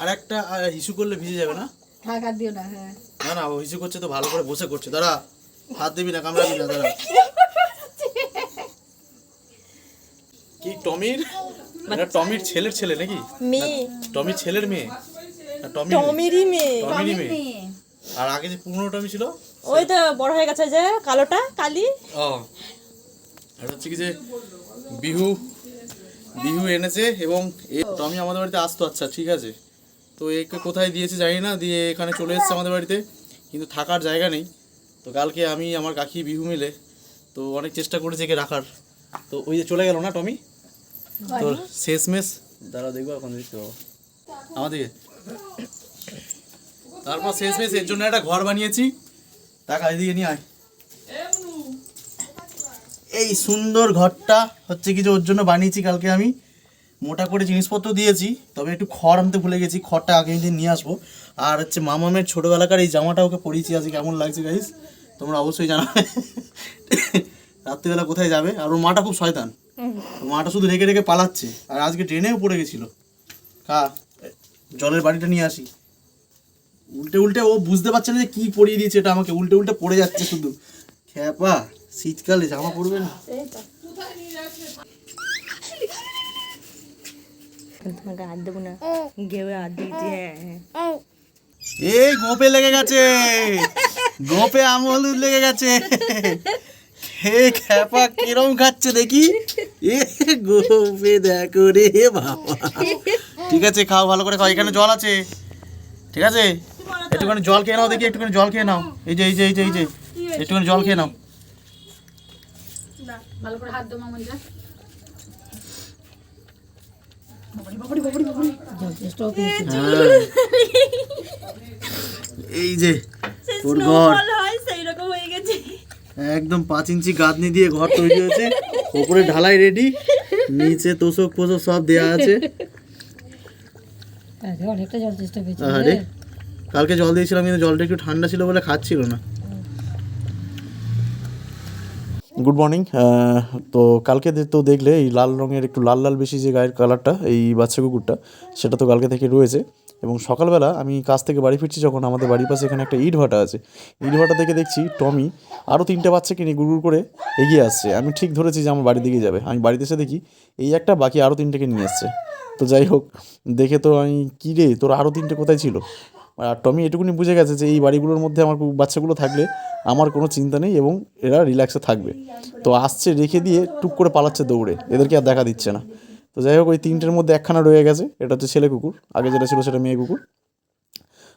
আর একটা হিসু করলে ভিজে যাবে না? থাক আর দিও না। হ্যাঁ না না, ও হিসু করছে তো ভালো করে বসে করছে। দাঁড়া, হাত দিবি না, কামড়াবি না, দাঁড়া। কি টমির? এটা টমির ছেলের ছেলে নাকি? মেয়ে। টমির ছেলের মেয়ে? টমিরই মেয়ে। টমিরই মেয়ে। আর আগে যে পুরনো টমি ছিল ওই তো বড় হয়ে গেছে যে কালোটা, কালি। ও, এটা হচ্ছে কি যে বিহু এনেছে এবং টমি আমাদের বাড়িতে আসতো। আচ্ছা ঠিক আছে, তো একে কোথায় দিয়েছে জানি না, দিয়ে এখানে চলে এসেছে আমাদের বাড়িতে, কিন্তু থাকার জায়গা নেই। তো কালকে আমি আমার কাকি বিহু মিলে তো অনেক চেষ্টা করেছি একে রাখার, তো ওই যে চলে গেল না টমি। তো শেষমেশ দাঁড়া দেখবো এখন দেখতে পাবো আমাদেরকে। তারপর শেষমেশ এর জন্য একটা ঘর বানিয়েছি। টাকা এদিকে নিয়ে আয়। এই সুন্দর ঘরটা হচ্ছে কি যে ওর জন্য বানিয়েছি। কালকে আমি মোটা করে জিনিসপত্র দিয়েছি, তবে একটু খড় আনতে ভুলে গেছি, খড়টা আগে দিন নিয়ে আসবো। আর হচ্ছে মামামের ছোটোবেলাকার এই জামাটা ওকে পরিয়েছি আজকে, কেমন লাগছে গাইস তোমরা অবশ্যই জানাবে। রাত্রিবেলা কোথায় যাবে, আর ওর মাটা খুব শয়তান, মাটা শুধু রেখে রেখে পালাচ্ছে। আর আজকে ট্রেনেও পড়ে গেছিলো। জলের বাড়িটা নিয়ে আসি। উল্টে উল্টে ও বুঝতে পারছে না যে কী পরিয়ে দিয়েছে, এটা আমাকে উল্টে উল্টে পড়ে যাচ্ছে শুধু। খ্যাপা, শীতকালে জামা পরবে না। তোমাকে হাত দেবো না, ঘেউে হাত দিয়েছি। হ্যাঁ এই গোপে লেগে গেছে, গোপে আমল লেগে গেছে। হে খ্যাপা কিরম খাচ্ছে দেখি। এ গোপে দেখো রে বাবা। ঠিক আছে, খাও ভালো করে খাও, এখানে জল আছে, ঠিক আছে? একটুখানি জল খেয়ে নাও দেখি, একটুখানি জল খেয়ে নাও। এই যে এই যে এই যে এই যে একটুখানি জল খেয়ে নাও। ভালো করে হাত দাও মামুনিরা। এই যে তোর ঘর হয় সেই রকম হয়ে গেছে। একদম 5 ইঞ্চি গাঁথনি দিয়ে ঘর তৈরি হয়েছে, উপরে ঢালাই রেডি, নিচে তোষক ফোষক সব দেওয়া আছে। অনেকটা জল চেষ্টা পেয়েছি। আরে কালকে জল দিয়েছিলাম, কিন্তু জলটা একটু ঠান্ডা ছিল বলে খাচ্ছিল না। Good morning. তো কালকে তো দেখলে এই লাল রঙের একটু লাল লাল বেশি যে গায়ের কালারটা এই বাচ্চা কুকুরটা, সেটা তো কালকে থেকে রয়েছে। এবং সকালবেলা আমি কাজ থেকে বাড়ি ফিরছি যখন, আমাদের বাড়ির পাশে এখানে একটা ইট ভাটা আছে, ইট ভাটা থেকে দেখছি টমি আরও 3টে বাচ্চাকে নিয়ে গুড় করে এগিয়ে আসছে। আমি ঠিক ধরেছি যে আমার বাড়ির দিকে যাবে। আমি বাড়িতে এসে দেখি এই একটা, বাকি আরও 3টেকে নিয়ে আসছে। তো যাই হোক, দেখে তো আমি কী রে তোর আরও 3টে কোথায় ছিল। আর টমি এটুকুনি বুঝে গেছে যে এই বাড়িগুলোর মধ্যে আমার বাচ্চাগুলো থাকলে আমার কোনো চিন্তা নেই এবং এরা রিল্যাক্সে থাকবে। তো আসছে রেখে দিয়ে টুক করে পালাচ্ছে দৌড়ে, এদেরকে আর দেখা দিচ্ছে না। তো যাই হোক, ওই 3টের মধ্যে একখানা রয়ে গেছে, এটা হচ্ছে ছেলে কুকুর, আগে যেটা ছিল সেটা মেয়ে কুকুর।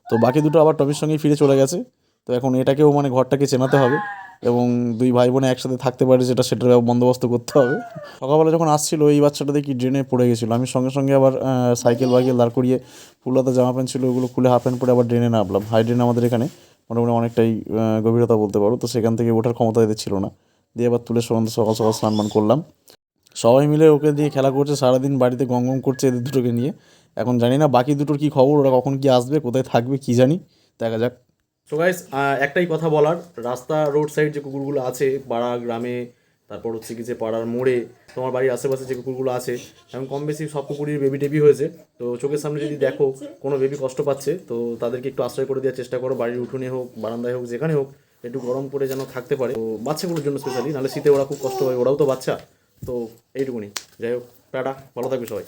তো বাকি দুটো আবার টমির সঙ্গেই ফিরে চলে গেছে। তো এখন এটাকেও মানে ঘরটাকে চেনাতে হবে এবং 2 ভাই বোনে একসাথে থাকতে পারে সেটার বন্দোবস্ত করতে হবে। সকালবেলা যখন আসছিল এই বাচ্চাটা দেখি ড্রেনে পড়ে গেছিলো, আমি সঙ্গে সঙ্গে আবার সাইকেল দাঁড় করিয়ে ফুলাতা জামা প্যান্ট ছিল ওগুলো খুলে হাফ প্যান্ট পরে আবার ড্রেনে নামলাম। হাই ড্রেন আমাদের এখানে মোটামুটি অনেকটাই গভীরতা বলতে পারো, তো সেখান থেকে ওঠার ক্ষমতা এদের ছিল না। দিয়ে আবার তুলে সকাল সকাল স্নান করলাম। সবাই মিলে ওকে দিয়ে খেলা করছে সারাদিন, বাড়িতে গম করছে এদের দুটোকে নিয়ে। এখন জানি না বাকি দুটোর কী খবর, ওরা কখন কি আসবে, কোথায় থাকবে কী জানি, দেখা যাক। সো গাইস, একটাই কথা বলার, রাস্তা রোড সাইড যে কুকুরগুলো আছে পাড়া গ্রামে, তারপর হচ্ছে কি যে পাড়ার মোড়ে, তোমার বাড়ির আশেপাশে যে কুকুরগুলো আছে, এখন কম বেশি সব কুকুরই বেবি টেবি হয়েছে। তো চোখের সামনে যদি দেখো কোনো বেবি কষ্ট পাচ্ছে, তো তাদেরকে একটু আশ্রয় করে দেওয়ার চেষ্টা করো, বাড়ির উঠোনে হোক, বারান্দায় হোক, যেখানে হোক, একটু গরম করে যেন থাকতে পারে। তো বাচ্চাগুলোর জন্য স্পেশালি, নাহলে শীতে ওরা খুব কষ্ট হয়, ওরাও তো বাচ্চা। তো এইটুকুনি, যাই হোক, টাটা, ভালো থাকবে সবাই।